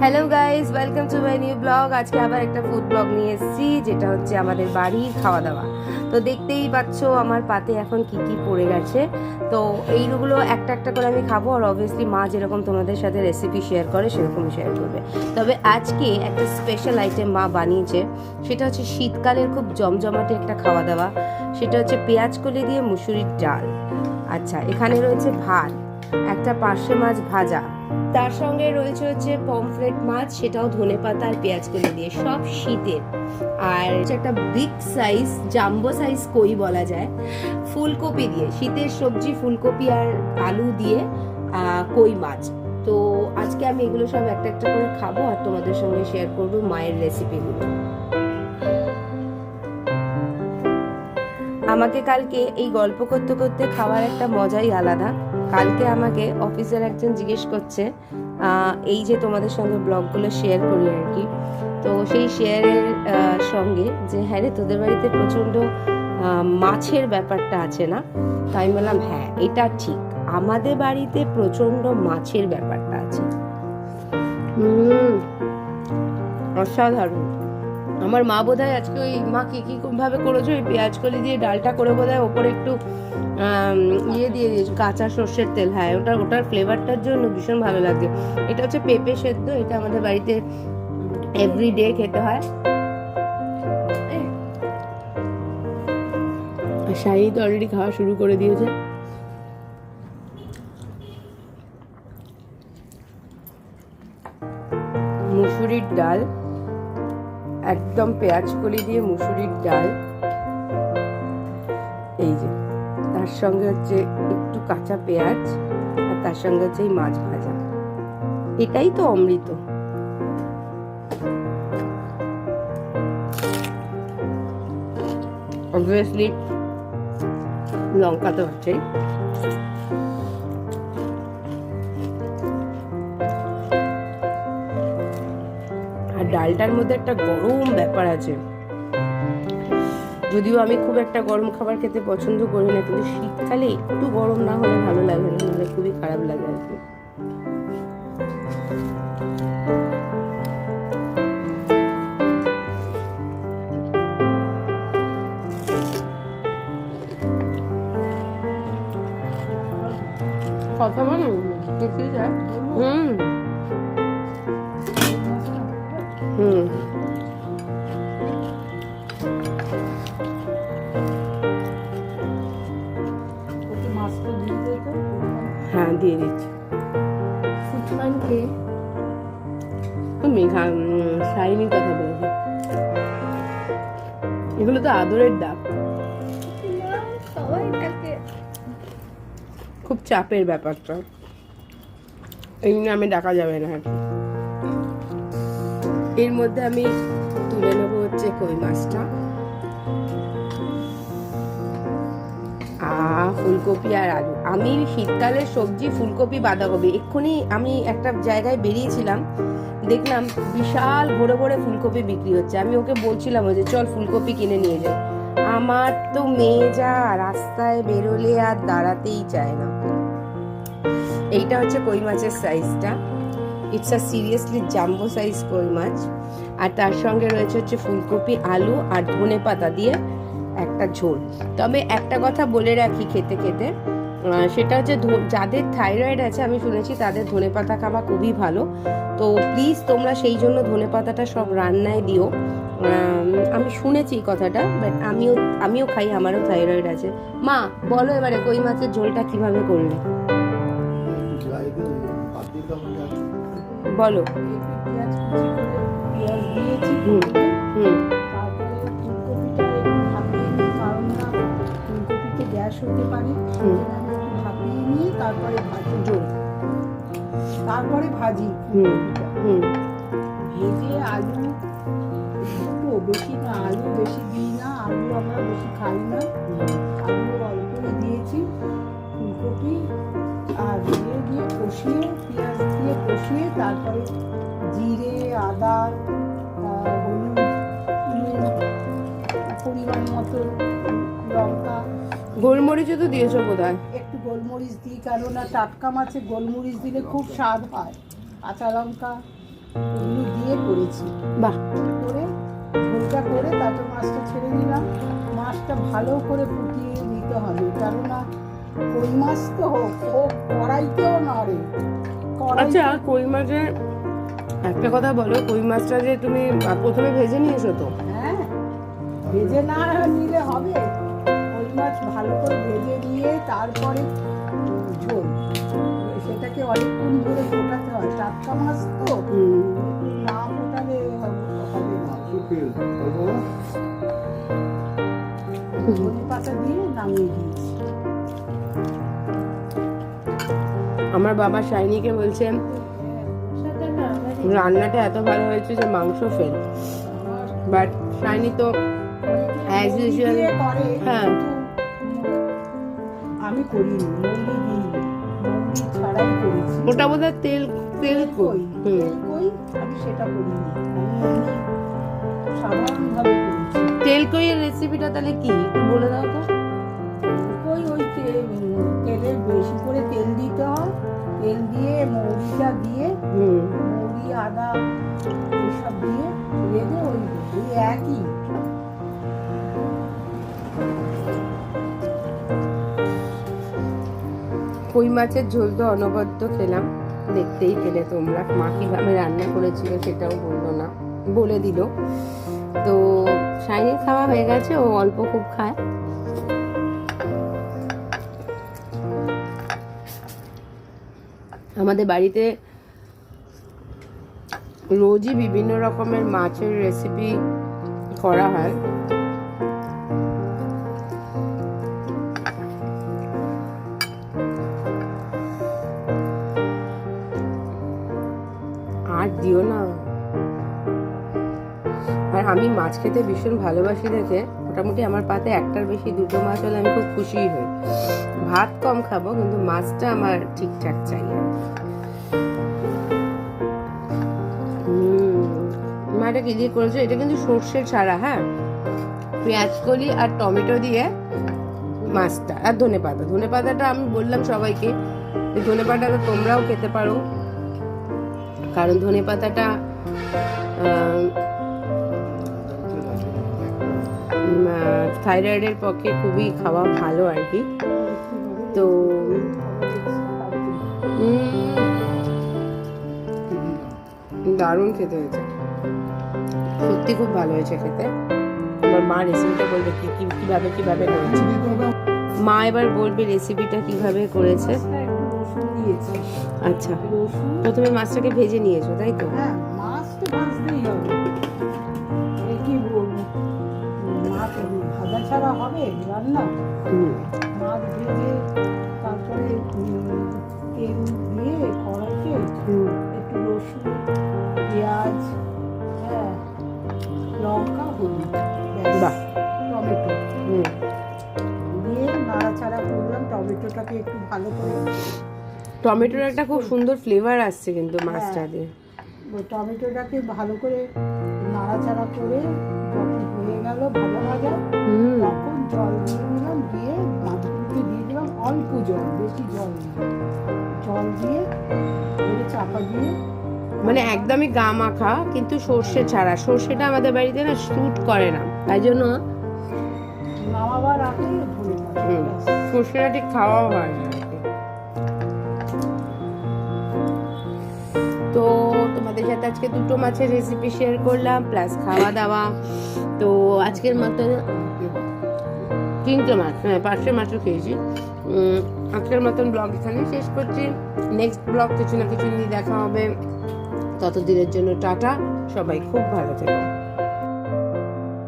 Hello guys, welcome to my new blog. আজকে আবার একটা ফুড ব্লগ নিয়ে এসেছি, যেটা হচ্ছে আমাদের বাড়ির খাওয়া দাওয়া। তো দেখতেই পাচ্ছ আমার পাতে এখন কি কি পড়ে গেছে। তো এইগুলো একটা একটা করে আমি খাবো, আর অবভিয়াসলি মা যেরকম তোমাদের সাথে রেসিপি শেয়ার করে সেরকম শেয়ার করবে। তবে আজকে একটা স্পেশাল আইটেম মা বানিয়েছে, সেটা হচ্ছে শীতকালের খুব জমজমাটে একটা খাওয়া দাওয়া। সেটা হচ্ছে পেঁয়াজ কলি দিয়ে মুসুরির ডাল। আচ্ছা, এখানে রয়েছে ভাত, একটা পার্শে মাছ ভাজা, তার সঙ্গে রয়েছে হচ্ছে পমফ্রেট মাছ, সেটাও ধনেপাতা আর পেঁয়াজ কলি দিয়ে, সব শীতের। আর একটা বিগ সাইজ জাম্বো সাইজ কই বলা যায়, ফুলকপি দিয়ে, শীতের সবজি ফুলকপি আর আলু দিয়ে কই মাছ। তো আজকে আমি এগুলো সব একটা একটা করে খাবো আর তোমাদের সঙ্গে শেয়ার করবো মায়ের রেসিপিগুলো। আমাকে কালকে এই গল্প করতে করতে খাওয়ার একটা মজাই আলাদা। কালকে আমাকে অফিসের একজন জিজ্ঞেস করছে, এই যে তোমাদের সঙ্গে ব্লগগুলো শেয়ার করি আর কি, তো সেই শেয়ারের সঙ্গে যে হ্যাঁ রে, তোদের বাড়িতে প্রচণ্ড মাছের ব্যাপারটা আছে না? তাই আমি বললাম হ্যাঁ, এটা ঠিক, আমাদের বাড়িতে প্রচণ্ড মাছের ব্যাপারটা আছে। অসাধারণ। আমার মা বোধহয় আজকে ওই মা কি ভাবে করেছো, ওই পেঁয়াজ কলি দিয়ে ডালটা করে বোধহয় ওপরে একটু ইয়ে দিয়ে দিয়েছে, কাঁচা সর্ষের তেল। হ্যাঁ, ওটার ফ্লেভারটার জন্য ভীষণ ভালো লাগে। এটা হচ্ছে পেঁপে সেদ্ধ, এটা আমাদের বাড়িতে এভরিডে খেতে হয়। শাহিদ অলরেডি খাওয়া শুরু করে দিয়েছে। মুসুরির ডাল, একদম পেঁয়াজ কলি দিয়ে মুসুরির ডাল, এই যে তার সঙ্গে হচ্ছে একটু কাঁচা পেঁয়াজ, আর তার সঙ্গে হচ্ছে এই মাছ ভাজা। এটাই তো অমৃত। অবভিয়াসলি লঙ্কা তো হচ্ছেই। আর ডালটার মধ্যে একটা গরম ব্যাপার আছে, যদিও আমি খুব একটা গরম খাবার খেতে পছন্দ করি না, কিন্তু শীতকালে একটু গরম না হলে ভালো লাগে না, মানে খুবই খারাপ লাগে আর কি। কথা বলো। হুম হুম হ্যাঁ, দিয়ে দিচ্ছি। তুমি শাইনির কথা বলেছো, এগুলো তো আদরের ডাক, খুব চাপের ব্যাপারটা, এই নামে ডাকা যাবে না আর কি। এর মধ্যে আমি তুলে নেবো হচ্ছে কই মাছটা, ফুলকপি আর আলু। আমি শীতকালের সবজি ফুলকপি বাঁধাকপি, এক্ষুনি আমি একটা জায়গায় বেরিয়েছিলাম, দেখলাম বিশাল ভরে ভরে ফুলকপি বিক্রি হচ্ছে। আমি ওকে বলছিলাম যে চল ফুলকপি কিনে নিয়ে যাই। আমার তো মেয়ে যা রাস্তায় বেরোলে আর দাঁড়াতেই চায় না। এইটা হচ্ছে কই মাছের সাইজটা, it's a seriously jumbo size কই মাছ। আর তার সঙ্গে রয়েছে হচ্ছে ফুলকপি, আলু আর ধনেপাতা দিয়ে একটা ঝোল। তবে একটা কথা বলে রাখি খেতে খেতে, সেটা হচ্ছে যাদের থাইরয়েড আছে আমি শুনেছি তাদের ধনেপাতা খাওয়া খুবই ভালো। তো প্লিজ তোমরা সেই জন্য ধনেপাতাটা সব রান্নায় দিও। আমি শুনেছি কথাটা, বাট আমিও খাই, আমারও থাইরয়েড আছে। মা বলো এবারে কই মাছের ঝোলটা কিভাবে করলে বলো। হুম হুম হতে পারে, ভাপিয়ে নিয়ে তারপরে ভাজি, ভেজে আলু একটু বেশি না, আলু বেশি দিই না, আলু আমরা বেশি খাই না, আলু অল্পই দিয়েছি, ফুলকপি আর দিয়ে কষিয়ে, পেঁয়াজ দিয়ে কষিয়ে, তারপরে জিরে, আদা, হলুদ, পরিমাণ মতো লঙ্কা, গোলমরিচও তো দিয়েছো বোধহয়। একটু গোলমরিচ দিই, কেননা টাটকা মাছে গোলমরিচ দিলে খুব স্বাদ হয়। কাঁচা লঙ্কা ওগুলো দিয়ে করেছি। বাহ, করে ঝোলটা করে তারপর মাছটা ছেড়ে দিলাম। মাছটা ভালো করে ফুটিয়ে নিতে হবে, কেননা কই মাছ তো হোক কড়াইতেও নড়ে। আচ্ছা কই মাছের একটা কথা বলো, কই মাছটা যে তুমি প্রথমে ভেজে নিয়েছো তো? হ্যাঁ, ভেজে না নিলে হবে? কই মাছ ভালো করে ভেজে নিয়ে তারপরে ঝোল, সেটাকে অনেকক্ষণ ধরে ফোটাতে হয়। টাটকা মাছ তো, না ফোটালে হবে না। ধনে পাতা দিয়ে নামিয়ে দিয়েছি। আমার বাবা শাইনিকে বলছেন রান্নাটা এত ভালো হয়েছে যে মাংস ফেল, বাট শাইনি তো অ্যাজ ইউজুয়াল হ্যাঁ আমি করিনি, মৌরি দিই, মৌরি ছাড়াই করেছি। ওটা বোধহয় তেল তেল কই। কই আমি সেটা করিনি, আমি সাধারণভাবে করেছি। তেল কইয়ের রেসিপিটা তাহলে কি একটু বলে দাও তো? কই ওই তেলে বেশি করে তেল দিতে হয়, তেল দিয়ে মৌরিটা দিয়ে, মৌরি আদা এসব দিয়ে ভেজে ওই একই। কই মাছের ঝোল তো অনবদ্য খেলাম, দেখতেই পেলে তোমরা। মা কিভাবে রান্না করেছিল সেটাও বললো না, বলে দিল। তো শাইনির খাওয়া হয়ে গেছে, ও অল্প খুব খায়। আমাদের বাড়িতে রোজই বিভিন্ন রকমের মাছের রেসিপি করা হয়। আর দিও না। আর আমি মাছ খেতে ভীষণ ভালোবাসি দেখে মোটামুটি আমার পাতে একটার বেশি দুটো মাছ হলে আমি খুব খুশি হই। ভাত কম খাবো কিন্তু মাছটা আমার ঠিকঠাক চাই। মা এটা কি দিয়ে করেছো? এটা কিন্তু সর্ষে ছাড়া, হ্যাঁ, পেঁয়াজ কলি আর টমেটো দিয়ে মাছটা, আর ধনেপাতা। ধনেপাতাটা আমি বললাম সবাইকে, ধনেপাতাটা তোমরাও খেতে পারো, কারণ ধনেপাতাটা থাইরয়েডের পক্ষে খুবই খাওয়া ভালো আর কি। তো দারুণ খেতে হয়েছে, সত্যি খুব ভালো হয়েছে খেতে। আমার মা রেসিপিটা বলবে কিভাবে করেছে। মা এবার বলবে রেসিপিটা কিভাবে করেছে। আচ্ছা, প্রথমে মাছটাকে ভেজে নিয়েছো তাই তো? হ্যাঁ, মাছটা ভাজতেই হবে। কি বলবো, মাছ ভাজা ছাড়া হবে রান্না? মাছ ভেজে তারপরে তেল দিয়ে কড়াইতে একটু রসুন, পেঁয়াজ, হ্যাঁ, লঙ্কা, হলুদ, টমেটো দিয়ে নাড়াচাড়া করলাম। টমেটোটাকে একটু ভালো করে, টমেটোর একটা খুব সুন্দর ফ্লেভার আসছে কিন্তু মাছটা দিয়ে। টমেটোটাকে ভালো করে নাড়াচাড়া করে যখন হয়ে গেল ভাজা ভাজা, তখন জল দিয়ে দিলাম, দিয়ে মাছগুলোকে দিয়ে দিলাম অল্প জল, বেশি জল না, জল দিয়ে চাপা দিয়ে, মানে একদমই গা মাখা কিন্তু সর্ষে ছাড়া। সর্ষেটা আমাদের বাড়িতে না স্যুট করে না, তাই জন্য নামাবার আগে সর্ষেটা ঠিক খাওয়াও হয় না। তো তোমাদের সাথে আজকে দুটো মাছের রেসিপি শেয়ার করলাম, প্লাস খাওয়া দাওয়া। তো আজকের মতো 3টে মাছ, হ্যাঁ 5টে মাছও খেয়েছি। আজকের মতন ব্লগ এখানে শেষ করছি। নেক্সট ব্লগ কিছু না কিছু নিয়ে দেখা হবে। ততদিনের জন্য টাটা, সবাই খুব ভালো থেকো।